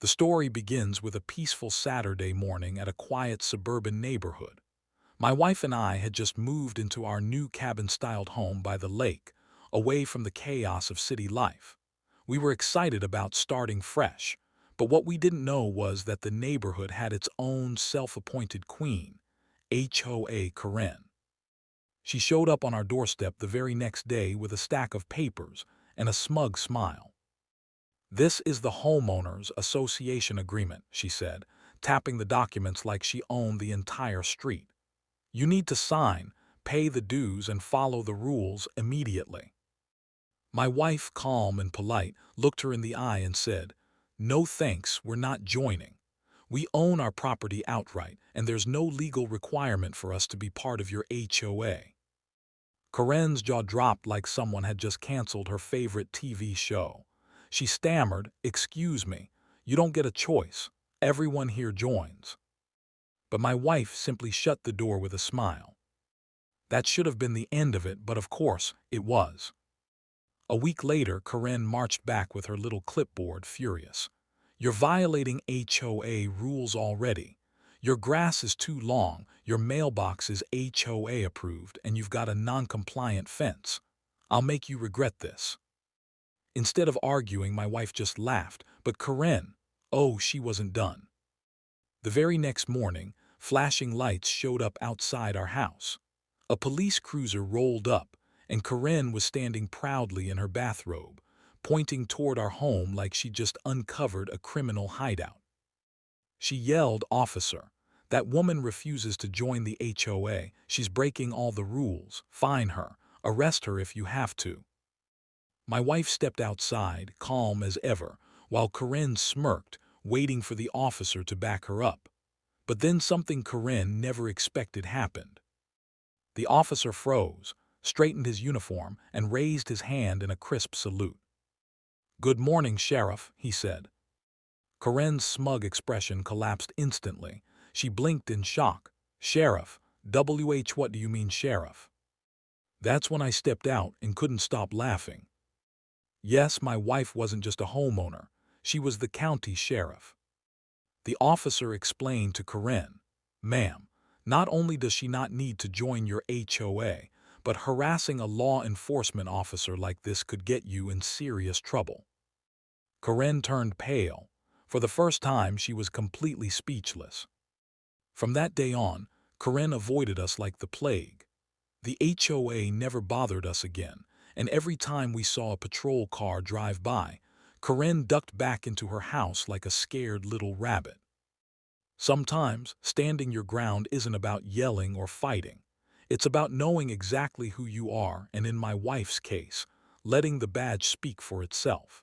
The story begins with a peaceful Saturday morning at a quiet suburban neighborhood. My wife and I had just moved into our new cabin-styled home by the lake, away from the chaos of city life. We were excited about starting fresh, but what we didn't know was that the neighborhood had its own self-appointed queen, HOA Karen. She showed up on our doorstep the very next day with a stack of papers and a smug smile. "This is the homeowners association agreement," she said, tapping the documents like she owned the entire street. "You need to sign, pay the dues, and follow the rules immediately." My wife, calm and polite, looked her in the eye and said, "No thanks, we're not joining. We own our property outright, and there's no legal requirement for us to be part of your HOA." Karen's jaw dropped like someone had just canceled her favorite TV show. She stammered, "Excuse me, you don't get a choice. Everyone here joins." But my wife simply shut the door with a smile. That should have been the end of it, but of course, it was. A week later, Karen marched back with her little clipboard, furious. "You're violating HOA rules already. Your grass is too long, your mailbox is HOA approved, and you've got a non-compliant fence. I'll make you regret this." Instead of arguing, my wife just laughed, but Karen, oh, she wasn't done. The very next morning, flashing lights showed up outside our house. A police cruiser rolled up, and Karen was standing proudly in her bathrobe, pointing toward our home like she just uncovered a criminal hideout. She yelled, "Officer, that woman refuses to join the HOA. She's breaking all the rules. Fine her. Arrest her if you have to." My wife stepped outside, calm as ever, while Karen smirked, waiting for the officer to back her up. But then something Karen never expected happened. The officer froze, straightened his uniform, and raised his hand in a crisp salute. "Good morning, Sheriff," he said. Karen's smug expression collapsed instantly. She blinked in shock. "Sheriff? What do you mean, Sheriff?" That's when I stepped out and couldn't stop laughing. Yes, my wife wasn't just a homeowner. She was the county sheriff. The officer explained to Karen, "Ma'am, not only does she not need to join your HOA, but harassing a law enforcement officer like this could get you in serious trouble." Karen turned pale. For the first time, she was completely speechless. From that day on, Karen avoided us like the plague. The HOA never bothered us again, and every time we saw a patrol car drive by, Karen ducked back into her house like a scared little rabbit. Sometimes, standing your ground isn't about yelling or fighting. It's about knowing exactly who you are, and in my wife's case, letting the badge speak for itself.